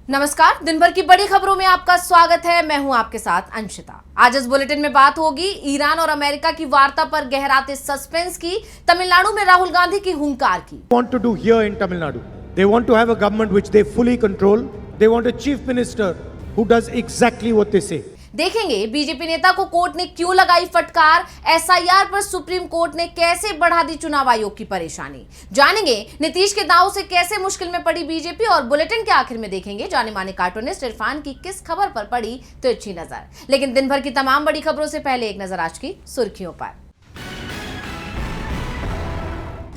नमस्कार, दिन भर की बड़ी खबरों में आपका स्वागत है। मैं हूं आपके साथ अंशिता। आज इस बुलेटिन में बात होगी ईरान और अमेरिका की वार्ता पर गहराते सस्पेंस की, तमिलनाडु में राहुल गांधी की हुंकार की। Want to do here in Tamil Nadu? They want to have a government which they fully control. They want a chief minister who does exactly what they say. देखेंगे बीजेपी नेता को कोर्ट ने क्यों लगाई फटकार, एसआईआर पर supreme court ने कैसे बढ़ा दी चुनाव आयोग की परेशानी, जानेंगे नीतीश के दांव से कैसे मुश्किल में पड़ी बीजेपी, और बुलेटिन के आखिर में देखेंगे जाने माने कार्टूनिस्ट इरफान की किस खबर पर पड़ी तिरछी नजर। लेकिन दिन भर की तमाम बड़ी खबरों से पहले एक नजर आज की सुर्खियों पर।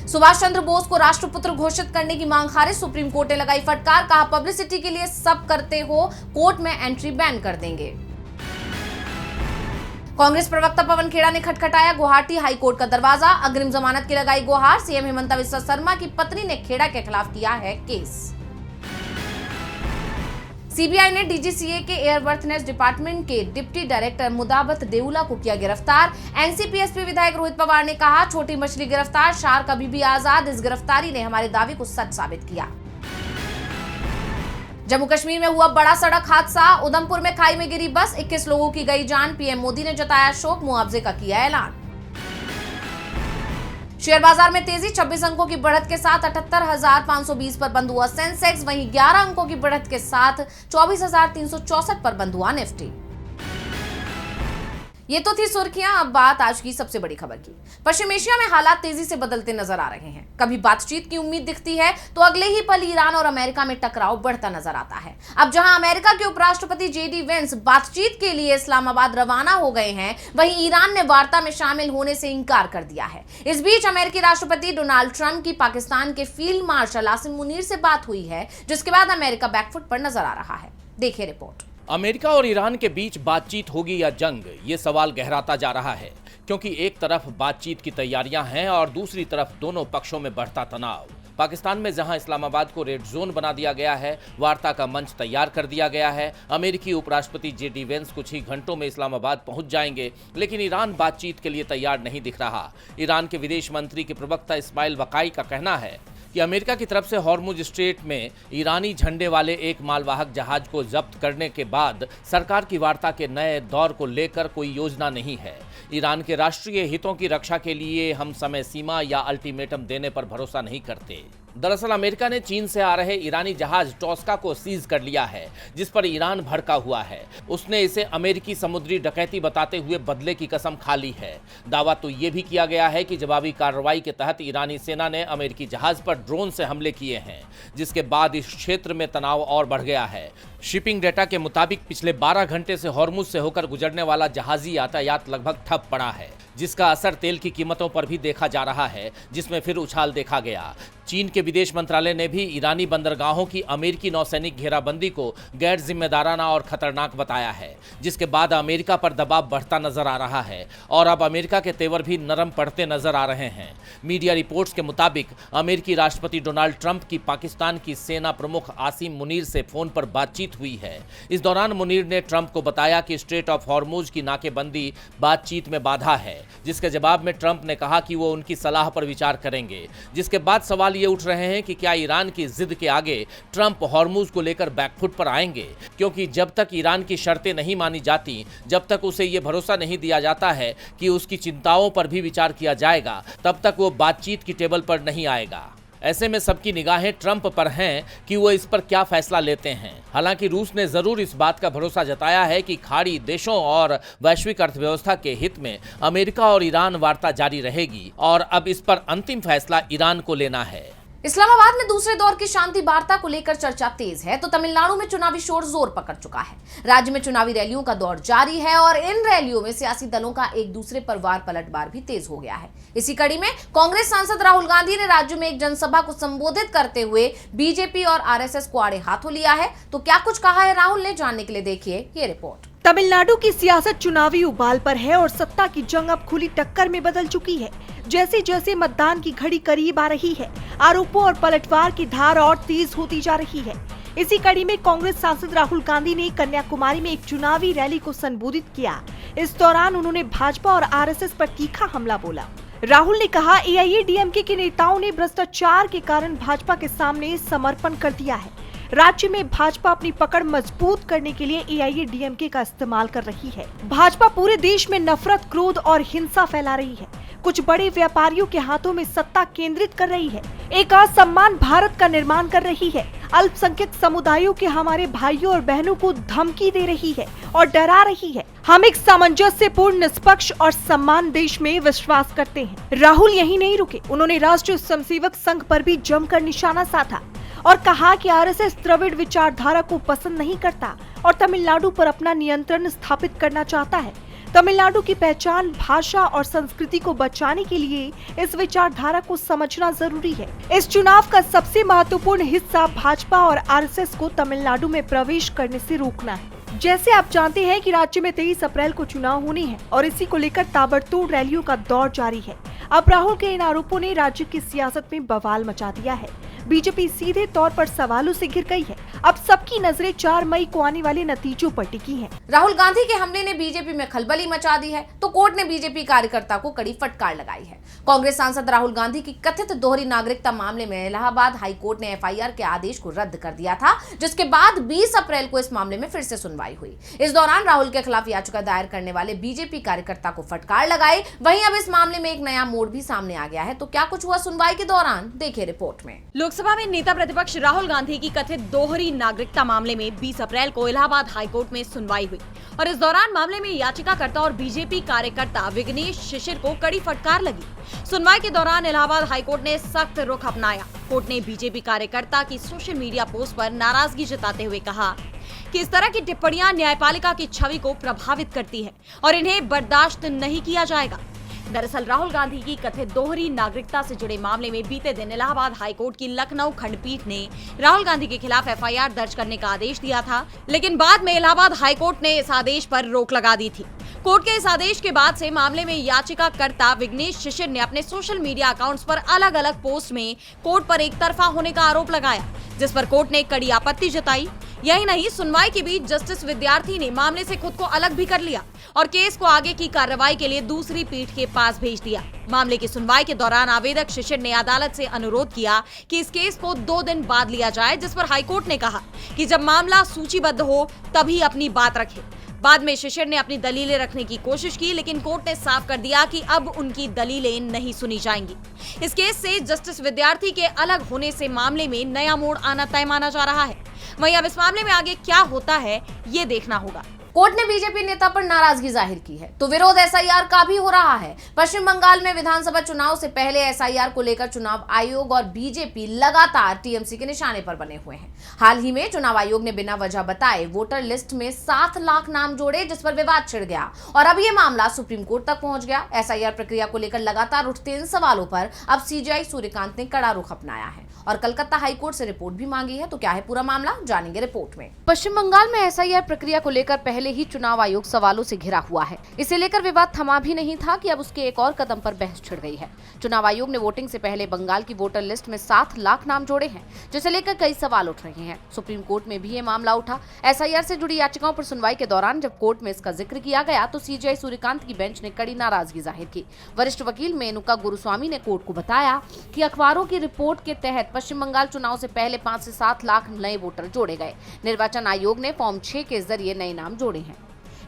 सुभाष चंद्र बोस को राष्ट्रपुत्र घोषित करने की मांग खारिज, सुप्रीम कोर्ट ने लगाई फटकार, कहा पब्लिसिटी के लिए सब करते हो, कोर्ट में एंट्री बैन कर देंगे। कांग्रेस प्रवक्ता पवन खेड़ा ने खटखटाया गुवाहाटी हाईकोर्ट का दरवाजा, अग्रिम जमानत की लगाई गुहार, सीएम हेमंत बिस्वा शर्मा की पत्नी ने खेड़ा के खिलाफ किया है केस। सीबीआई ने डीजीसीए के एयरवर्थनेस डिपार्टमेंट के डिप्टी डायरेक्टर मुदाबत देउला को किया गिरफ्तार। एनसीपीएसपी विधायक रोहित पवार ने कहा छोटी मछली गिरफ्तार, शार्क अभी भी आजाद, इस गिरफ्तारी ने हमारे दावे को सच साबित किया। जम्मू कश्मीर में हुआ बड़ा सड़क हादसा, उधमपुर में खाई में गिरी बस, 21 लोगों की गई जान, पीएम मोदी ने जताया शोक, मुआवजे का किया ऐलान। शेयर बाजार में तेजी, 26 अंकों की बढ़त के साथ 78,520 पर बंद हुआ सेंसेक्स, वहीं 11 अंकों की बढ़त के साथ 24,364 पर बंद हुआ निफ्टी। ये तो थी सुर्खियां, अब बात आज की सबसे बड़ी खबर की। पश्चिम एशिया में हालात तेजी से बदलते नजर आ रहे हैं। कभी बातचीत की उम्मीद दिखती है तो अगले ही पल ईरान और अमेरिका में टकराव बढ़ता नजर आता है। अब जहां अमेरिका के उपराष्ट्रपति जेडी वेंस बातचीत के लिए इस्लामाबाद रवाना हो गए हैं, वहीं ईरान ने वार्ता में शामिल होने से इंकार कर दिया है। इस बीच अमेरिकी राष्ट्रपति डोनाल्ड ट्रंप की पाकिस्तान के फील्ड मार्शल आसिम मुनीर से बात हुई है, जिसके बाद अमेरिका बैकफुट पर नजर आ रहा है। देखिए रिपोर्ट। अमेरिका और ईरान के बीच बातचीत होगी या जंग, ये सवाल गहराता जा रहा है, क्योंकि एक तरफ बातचीत की तैयारियां हैं और दूसरी तरफ दोनों पक्षों में बढ़ता तनाव। पाकिस्तान में जहां इस्लामाबाद को रेड जोन बना दिया गया है, वार्ता का मंच तैयार कर दिया गया है, अमेरिकी उपराष्ट्रपति जेडी वेंस कुछ ही घंटों में इस्लामाबाद पहुंच जाएंगे, लेकिन ईरान बातचीत के लिए तैयार नहीं दिख रहा। ईरान के विदेश मंत्री के प्रवक्ता इस्माइल वकाई का कहना है कि अमेरिका की तरफ से हॉर्मुज स्ट्रेट में ईरानी झंडे वाले एक मालवाहक जहाज को जब्त करने के बाद सरकार की वार्ता के नए दौर को लेकर कोई योजना नहीं है। ईरान के राष्ट्रीय हितों की रक्षा के लिए हम समय सीमा या अल्टीमेटम देने पर भरोसा नहीं करते। दरअसल अमेरिका ने चीन से आ रहे ईरानी जहाज टॉस्का को सीज कर लिया है, जिस पर ईरान भड़का हुआ है। उसने इसे अमेरिकी समुद्री डकैती बताते हुए बदले की कसम खा ली है। दावा तो ये भी किया गया है कि जवाबी कार्रवाई के तहत ईरानी सेना ने अमेरिकी जहाज पर ड्रोन से हमले किए हैं, जिसके बाद इस क्षेत्र में तनाव और बढ़ गया है। शिपिंग डेटा के मुताबिक पिछले 12 घंटे से हॉर्मुज से होकर गुजरने वाला जहाजी यातायात लगभग ठप पड़ा है, जिसका असर तेल की कीमतों पर भी देखा जा रहा है, जिसमें फिर उछाल देखा गया। चीन के विदेश मंत्रालय ने भी ईरानी बंदरगाहों की अमेरिकी नौसैनिक घेराबंदी को गैर जिम्मेदाराना और खतरनाक बताया है, जिसके बाद अमेरिका पर दबाव बढ़ता नजर आ रहा है और अब अमेरिका के तेवर भी नरम पड़ते नजर आ रहे हैं। मीडिया रिपोर्ट्स के मुताबिक अमेरिकी राष्ट्रपति डोनाल्ड ट्रंप की पाकिस्तान की सेना प्रमुख आसिम मुनीर से फोन पर बातचीत हुई है। इस दौरान मुनीर ने ट्रंप को बताया कि स्ट्रेट ऑफ हॉर्मुज की नाकेबंदी बातचीत में बाधा है, जिसके जवाब में ट्रंप ने कहा कि वो उनकी सलाह पर विचार करेंगे। जिसके बाद सवाल ये उठ रहे हैं कि क्या ईरान की जिद के आगे ट्रंप हॉर्मुज को लेकर बैकफुट पर आएंगे, क्योंकि जब तक ईरान की शर्तें नहीं मानी जाती, जब तक उसे ये भरोसा नहीं दिया जाता है कि उसकी चिंताओं पर भी विचार किया जाएगा, तब तक वो बातचीत की टेबल पर नहीं आएगा। ऐसे में सबकी निगाहें ट्रंप पर हैं कि वो इस पर क्या फैसला लेते हैं। हालांकि रूस ने जरूर इस बात का भरोसा जताया है कि खाड़ी देशों और वैश्विक अर्थव्यवस्था के हित में अमेरिका और ईरान वार्ता जारी रहेगी और अब इस पर अंतिम फैसला ईरान को लेना है। इस्लामाबाद में दूसरे दौर की शांति वार्ता को लेकर चर्चा तेज है तो तमिलनाडु में चुनावी शोर जोर पकड़ चुका है। राज्य में चुनावी रैलियों का दौर जारी है और इन रैलियों में सियासी दलों का एक दूसरे पर वार पलटवार भी तेज हो गया है। इसी कड़ी में कांग्रेस सांसद राहुल गांधी ने राज्य में एक जनसभा को संबोधित करते हुए बीजेपी और आरएसएस को आड़े हाथों लिया है। तो क्या कुछ कहा है राहुल ने, जानने के लिए देखिए ये रिपोर्ट। तमिलनाडु की सियासत चुनावी उबाल पर है और सत्ता की जंग अब खुली टक्कर में बदल चुकी है। जैसे जैसे मतदान की घड़ी करीब आ रही है, आरोपों और पलटवार की धार और तेज होती जा रही है। इसी कड़ी में कांग्रेस सांसद राहुल गांधी ने कन्याकुमारी में एक चुनावी रैली को संबोधित किया। इस दौरान उन्होंने भाजपा और आरएसएस पर तीखा हमला बोला। राहुल ने कहा, एआईएडीएमके के नेताओं ने भ्रष्टाचार के कारण भाजपा के सामने समर्पण कर दिया है। राज्य में भाजपा अपनी पकड़ मजबूत करने के लिए AIADMK का इस्तेमाल कर रही है। भाजपा पूरे देश में नफरत, क्रोध और हिंसा फैला रही है। कुछ बड़े व्यापारियों के हाथों में सत्ता केंद्रित कर रही है। एक असमान भारत का निर्माण कर रही है। अल्पसंख्यक समुदायों के हमारे भाइयों और बहनों को धमकी दे रही है और डरा रही है। हम एक सामंजस्यपूर्ण, निष्पक्ष और सम्मान देश में विश्वास करते हैं। राहुल यही नहीं रुके, उन्होंने राष्ट्रीय स्वयंसेवक संघ पर भी जमकर निशाना साधा और कहा कि RSS द्रविड़ विचारधारा को पसंद नहीं करता और तमिलनाडु पर अपना नियंत्रण स्थापित करना चाहता है। तमिलनाडु की पहचान, भाषा और संस्कृति को बचाने के लिए इस विचारधारा को समझना जरूरी है। इस चुनाव का सबसे महत्वपूर्ण हिस्सा भाजपा और RSS को तमिलनाडु में प्रवेश करने से रोकना है। जैसे आप जानते हैं कि राज्य में 23 अप्रैल को चुनाव होने हैं और इसी को लेकर ताबड़तोड़ रैलियों का दौर जारी है। अब राहुल के इन आरोपों ने राज्य की सियासत में बवाल मचा दिया है। बीजेपी सीधे तौर पर सवालों से घिर गई है। अब सबकी नजरें 4 मई को आने वाले नतीजों पर टिकी हैं। राहुल गांधी के हमले ने बीजेपी में खलबली मचा दी है तो कोर्ट ने बीजेपी कार्यकर्ता को कड़ी फटकार लगाई है। कांग्रेस सांसद राहुल गांधी की कथित दोहरी नागरिकता मामले में इलाहाबाद हाई कोर्ट ने FIR के आदेश को रद्द कर दिया था, जिसके बाद 20 अप्रैल को इस मामले में फिर से सुनवाई हुई। इस दौरान राहुल के खिलाफ याचिका दायर करने वाले बीजेपी कार्यकर्ता को फटकार लगाई। वहीं अब इस मामले में एक नया मोड़ भी सामने आ गया है। तो क्या कुछ हुआ सुनवाई के दौरान, देखिए रिपोर्ट में। लोकसभा में नेता प्रतिपक्ष राहुल गांधी की कथित दोहरी नागरिकता मामले में 20 अप्रैल को इलाहाबाद हाईकोर्ट में सुनवाई हुई और इस दौरान मामले में याचिकाकर्ता और बीजेपी कार्यकर्ता विघ्नेश शिशिर को कड़ी फटकार लगी। सुनवाई के दौरान इलाहाबाद हाईकोर्ट ने सख्त रुख अपनाया। कोर्ट ने बीजेपी कार्यकर्ता की सोशल मीडिया पोस्ट पर नाराजगी जताते हुए कहा कि इस तरह की टिप्पणियां न्यायपालिका की छवि को प्रभावित करती है और इन्हें बर्दाश्त नहीं किया जाएगा। दरअसल राहुल गांधी की कथित दोहरी नागरिकता से जुड़े मामले में बीते दिन इलाहाबाद हाईकोर्ट की लखनऊ खंडपीठ ने राहुल गांधी के खिलाफ FIR दर्ज करने का आदेश दिया था, लेकिन बाद में इलाहाबाद हाईकोर्ट ने इस आदेश पर रोक लगा दी थी। कोर्ट के इस आदेश के बाद से मामले में याचिकाकर्ता विघ्नेश शिशिर ने अपने सोशल मीडिया अकाउंट्स पर अलग अलग पोस्ट में कोर्ट पर एक तरफा होने का आरोप लगाया, जिस पर कोर्ट ने कड़ी आपत्ति जताई। यही नहीं, सुनवाई के बीच जस्टिस विद्यार्थी ने मामले से खुद को अलग भी कर लिया और केस को आगे की कार्रवाई के लिए दूसरी पीठ के पास भेज दिया। मामले की सुनवाई के दौरान आवेदक शिशिर ने अदालत से अनुरोध किया कि इस केस को 2 दिन बाद लिया जाए, जिस पर हाईकोर्ट ने कहा कि जब मामला सूचीबद्ध हो तभी अपनी बात रखे। बाद में शिशिर ने अपनी दलीलें रखने की कोशिश की, लेकिन कोर्ट ने साफ कर दिया कि अब उनकी दलीलें नहीं सुनी जाएंगी। इस केस से जस्टिस विद्यार्थी के अलग होने से मामले में नया मोड़ आना तय माना जा रहा है। वहीं अब इस मामले में आगे क्या होता है, ये देखना होगा। कोर्ट ने बीजेपी नेता पर नाराजगी जाहिर की है तो विरोध SIR का भी हो रहा है। पश्चिम बंगाल में विधानसभा चुनाव से पहले SIR को लेकर चुनाव आयोग और बीजेपी लगातार TMC के निशाने पर बने हुए हैं। हाल ही में चुनाव आयोग ने बिना वजह बताए वोटर लिस्ट में 7 लाख नाम जोड़े, जिस पर विवाद छिड़ गया और अब ये मामला सुप्रीम कोर्ट तक पहुंच गया। SIR प्रक्रिया को लेकर लगातार उठते इन सवालों पर अब CJI सूर्यकांत ने कड़ा रुख अपनाया है और कलकत्ता हाईकोर्ट से रिपोर्ट भी मांगी है। तो क्या है पूरा मामला, जानेंगे रिपोर्ट में। पश्चिम बंगाल में SIR प्रक्रिया को लेकर पहले ही चुनाव आयोग सवालों से घिरा हुआ है। इसे लेकर विवाद थमा भी नहीं था कि अब उसके एक और कदम पर बहस छिड़ गई है। चुनाव आयोग ने वोटिंग से पहले बंगाल की वोटर लिस्ट में 7 लाख नाम जोड़े हैं, जिसे लेकर कई सवाल उठ रहे हैं। सुप्रीम कोर्ट में भी ये मामला उठा। SIR से जुड़ी याचिकाओं पर सुनवाई के दौरान जब कोर्ट में इसका जिक्र किया गया तो CJI सूर्यकांत की बेंच ने कड़ी नाराजगी जाहिर की। वरिष्ठ वकील मेनुका गुरुस्वामी ने कोर्ट को बताया कि अखबारों की रिपोर्ट के तहत पश्चिम बंगाल चुनाव से पहले 5 से 7 लाख नए वोटर जोड़े गए। निर्वाचन आयोग ने फॉर्म 6 के जरिए नए नाम जोड़े हैं।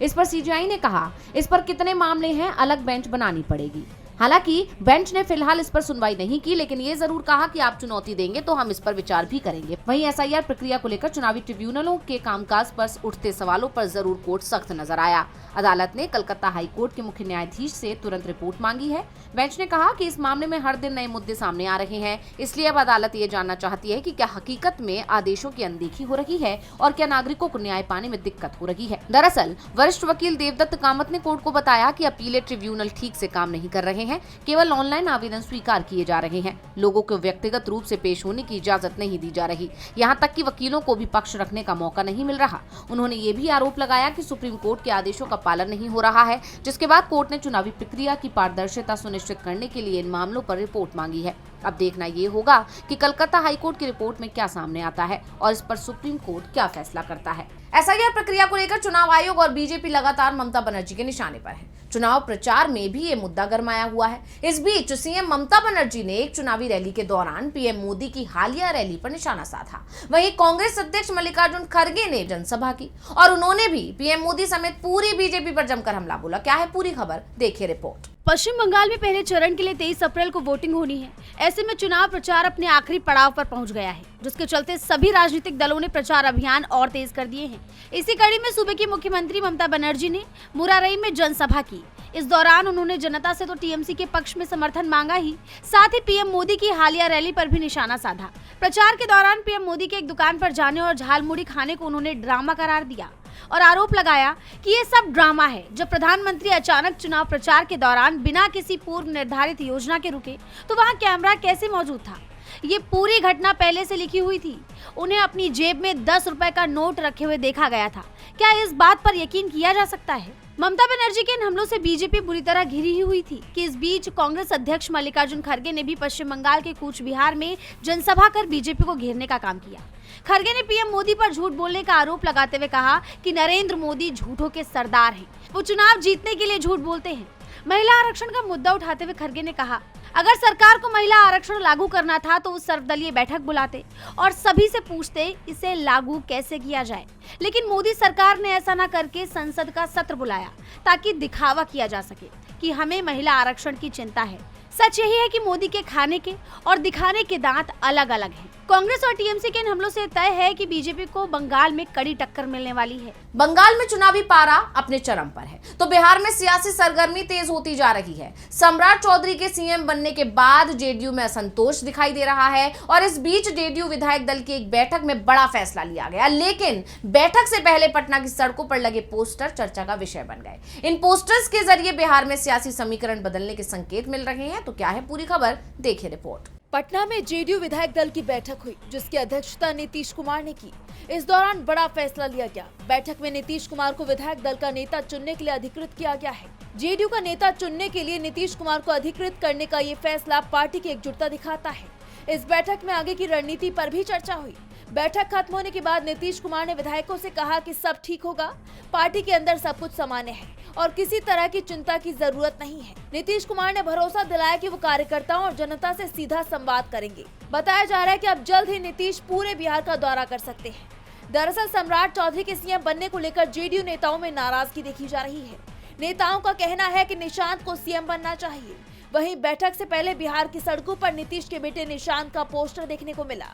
इस पर CJI ने कहा इस पर कितने मामले हैं अलग बेंच बनानी पड़ेगी। हालांकि बेंच ने फिलहाल इस पर सुनवाई नहीं की, लेकिन ये जरूर कहा कि आप चुनौती देंगे तो हम इस पर विचार भी करेंगे। वहीं SIR प्रक्रिया को लेकर चुनावी ट्रिब्यूनलों के कामकाज पर उठते सवालों पर जरूर कोर्ट सख्त नजर आया। अदालत ने कलकत्ता हाईकोर्ट के मुख्य न्यायाधीश से तुरंत रिपोर्ट मांगी है। बेंच ने कहा कि इस मामले में हर दिन नए मुद्दे सामने आ रहे हैं, इसलिए अब अदालत ये जानना चाहती है कि क्या हकीकत में आदेशों की अनदेखी हो रही है और क्या नागरिकों को न्याय पाने में दिक्कत हो रही है। दरअसल वरिष्ठ वकील देवदत्त कामत ने कोर्ट को बताया कि अपीलेट ट्रिब्यूनल ठीक से काम नहीं कर रहे हैं, केवल ऑनलाइन आवेदन स्वीकार किए जा रहे हैं। लोगों को व्यक्तिगत रूप से पेश होने की इजाजत नहीं दी जा रही, यहाँ तक कि वकीलों को भी पक्ष रखने का मौका नहीं मिल रहा। उन्होंने ये भी आरोप लगाया कि सुप्रीम कोर्ट के आदेशों का पालन नहीं हो रहा है, जिसके बाद कोर्ट ने चुनावी प्रक्रिया की पारदर्शिता सुनिश्चित करने के लिए इन मामलों पर रिपोर्ट मांगी है। अब देखना ये होगा कि कलकत्ता हाईकोर्ट की रिपोर्ट में क्या सामने आता है और इस पर सुप्रीम कोर्ट क्या फैसला करता है। एसआईआर प्रक्रिया को लेकर चुनाव आयोग और बीजेपी लगातार ममता बनर्जी के निशाने पर है। चुनाव प्रचार में भी ये मुद्दा गरमाया हुआ है। इस बीच सीएम ममता बनर्जी ने एक चुनावी रैली के दौरान पीएम मोदी की हालिया रैली पर निशाना साधा। वहीं कांग्रेस अध्यक्ष मल्लिकार्जुन खड़गे ने जनसभा की और उन्होंने भी पीएम मोदी समेत पूरी बीजेपी पर जमकर हमला बोला। क्या है पूरी खबर, देखिए रिपोर्ट। पश्चिम बंगाल में पहले चरण के लिए 23 अप्रैल को वोटिंग होनी है। ऐसे में चुनाव प्रचार अपने आखिरी पड़ाव पर पहुंच गया है, जिसके चलते सभी राजनीतिक दलों ने प्रचार अभियान और तेज कर दिए हैं। इसी कड़ी में सूबे की मुख्यमंत्री ममता बनर्जी ने मुरारई में जनसभा की। इस दौरान उन्होंने जनता से तो टीएमसी के पक्ष में समर्थन मांगा ही, साथ ही पीएम मोदी की हालिया रैली पर भी निशाना साधा। प्रचार के दौरान पीएम मोदी के एक दुकान पर जाने और झालमुड़ी खाने को उन्होंने ड्रामा करार दिया और आरोप लगाया कि ये सब ड्रामा है। जब प्रधानमंत्री अचानक चुनाव प्रचार के दौरान बिना किसी पूर्व निर्धारित योजना के रुके तो वहां कैमरा कैसे मौजूद था? ये पूरी घटना पहले से लिखी हुई थी। उन्हें अपनी जेब में 10 रुपए का नोट रखे हुए देखा गया था। क्या इस बात पर यकीन किया जा सकता है? ममता बनर्जी के इन हमलों से बीजेपी बुरी तरह घिरी हुई थी कि इस बीच कांग्रेस अध्यक्ष मल्लिकार्जुन खड़गे ने भी पश्चिम बंगाल के कूच बिहार में जनसभा कर बीजेपी को घेरने का काम किया। खड़गे ने पीएम मोदी पर झूठ बोलने का आरोप लगाते हुए कहा कि नरेंद्र मोदी झूठों के सरदार हैं, वो चुनाव जीतने के लिए झूठ बोलते हैं। महिला आरक्षण का मुद्दा उठाते हुए खड़गे ने कहा, अगर सरकार को महिला आरक्षण लागू करना था तो उस सर्वदलीय बैठक बुलाते और सभी से पूछते इसे लागू कैसे किया जाए। लेकिन मोदी सरकार ने ऐसा न करके संसद का सत्र बुलाया ताकि दिखावा किया जा सके कि हमें महिला आरक्षण की चिंता है। सच यही है कि मोदी के खाने के और दिखाने के दांत अलग अलग हैं। कांग्रेस और टीएमसी के इन हमलों से तय है कि बीजेपी को बंगाल में कड़ी टक्कर मिलने वाली है। बंगाल में चुनावी पारा अपने चरम पर है तो बिहार में सियासी सरगर्मी तेज होती जा रही है। सम्राट चौधरी के सीएम बनने के बाद जेडीयू में असंतोष दिखाई दे रहा है और इस बीच जेडीयू विधायक दल की एक बैठक में बड़ा फैसला लिया गया। लेकिन बैठक से पहले पटना की सड़कों पर लगे पोस्टर चर्चा का विषय बन गए। इन पोस्टर्स के जरिए बिहार में सियासी समीकरण बदलने के संकेत मिल रहे हैं। तो क्या है पूरी खबर, देखिए रिपोर्ट। पटना में जेडीयू विधायक दल की बैठक हुई, जिसकी अध्यक्षता नीतीश कुमार ने की। इस दौरान बड़ा फैसला लिया गया। बैठक में नीतीश कुमार को विधायक दल का नेता चुनने के लिए अधिकृत किया गया है। जेडीयू का नेता चुनने के लिए नीतीश कुमार को अधिकृत करने का ये फैसला पार्टी की एकजुटता दिखाता है। इस बैठक में आगे की रणनीति पर भी चर्चा हुई। बैठक खत्म होने के बाद नीतीश कुमार ने विधायकों से कहा कि सब ठीक होगा, पार्टी के अंदर सब कुछ सामान्य है और किसी तरह की चिंता की जरूरत नहीं है। नीतीश कुमार ने भरोसा दिलाया कि वो कार्यकर्ताओं और जनता से सीधा संवाद करेंगे। बताया जा रहा है कि अब जल्द ही नीतीश पूरे बिहार का दौरा कर सकते हैं। दरअसल सम्राट चौधरी के सीएम बनने को लेकर जेडीयू नेताओं में नाराजगी देखी जा रही है। नेताओं का कहना है कि निशांत को सीएम बनना चाहिए। वहीं बैठक से पहले बिहार की सड़कों पर नीतीश के बेटे निशांत का पोस्टर देखने को मिला,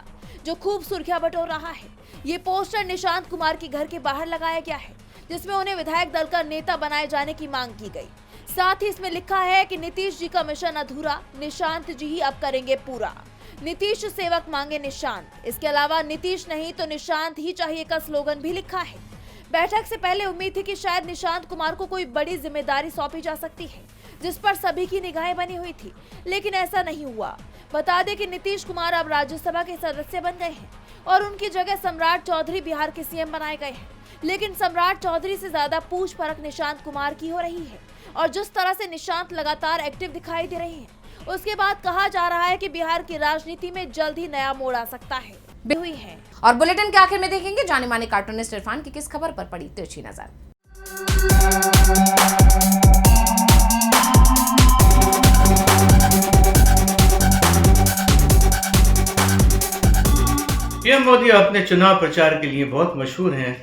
जो खूब सुर्खियां बटोर रहा है। ये पोस्टर निशांत कुमार के घर के बाहर लगाया गया है, जिसमें उन्हें विधायक दल का नेता बनाए जाने की मांग की गई। साथ ही इसमें लिखा है कि नीतीश जी का मिशन अधूरा, निशांत जी ही अब करेंगे पूरा। नीतीश सेवक मांगे निशांत। इसके अलावा नीतीश नहीं तो निशांत ही चाहिए का स्लोगन भी लिखा है। बैठक से पहले उम्मीद थी कि शायद निशांत कुमार को कोई बड़ी जिम्मेदारी सौंपी जा सकती है, जिस पर सभी की निगाहें बनी हुई थी, लेकिन ऐसा नहीं हुआ। बता दें कि नीतीश कुमार अब राज्यसभा के सदस्य बन गए हैं और उनकी जगह सम्राट चौधरी बिहार के सीएम बनाए गए हैं। लेकिन सम्राट चौधरी से ज्यादा पूछ परख निशांत कुमार की हो रही है और जिस तरह से निशांत लगातार एक्टिव दिखाई दे रहे हैं, उसके बाद कहा जा रहा है कि बिहार की राजनीति में जल्द ही नया मोड़ आ सकता है। हुई है और बुलेटिन के आखिर में देखेंगे जाने माने कार्टूनिस्ट इरफान की किस खबर पर पड़ी तिरछी नजर। पीएम मोदी अपने चुनाव प्रचार के लिए बहुत मशहूर हैं।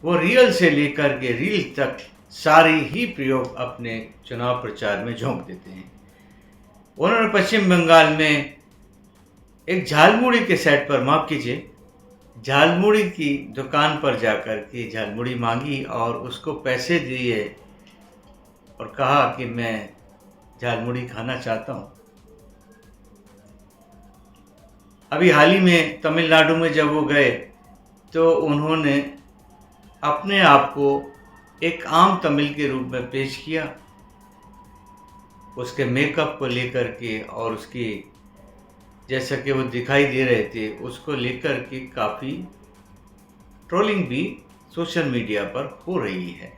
वो रियल से लेकर के रील तक सारे ही प्रयोग अपने चुनाव प्रचार में झोंक देते हैं। उन्होंने पश्चिम बंगाल में एक झालमुड़ी के सेट पर, माफ कीजिए, झालमुड़ी की दुकान पर जाकर के झालमुड़ी मांगी और उसको पैसे दिए और कहा कि मैं झालमुड़ी खाना चाहता हूँ। अभी हाल ही में तमिलनाडु में जब वो गए तो उन्होंने अपने आप को एक आम तमिल के रूप में पेश किया। उसके मेकअप को लेकर के और उसकी जैसा कि वो दिखाई दे रहे थे उसको लेकर के काफ़ी ट्रोलिंग भी सोशल मीडिया पर हो रही है।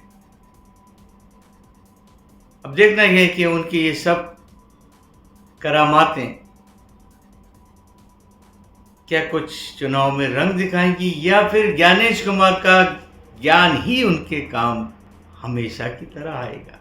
अब देखना यह है कि उनकी ये सब करामातें क्या कुछ चुनाव में रंग दिखाएंगी या फिर ज्ञानेश कुमार का ज्ञान ही उनके काम हमेशा की तरह आएगा?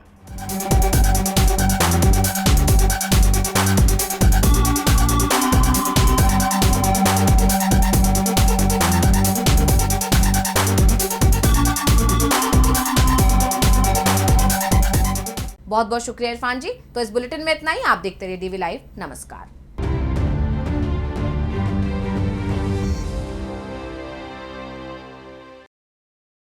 बहुत बहुत शुक्रिया इरफान जी। तो इस बुलेटिन में इतना ही। आप देखते रहिए डीवी लाइव। नमस्कार।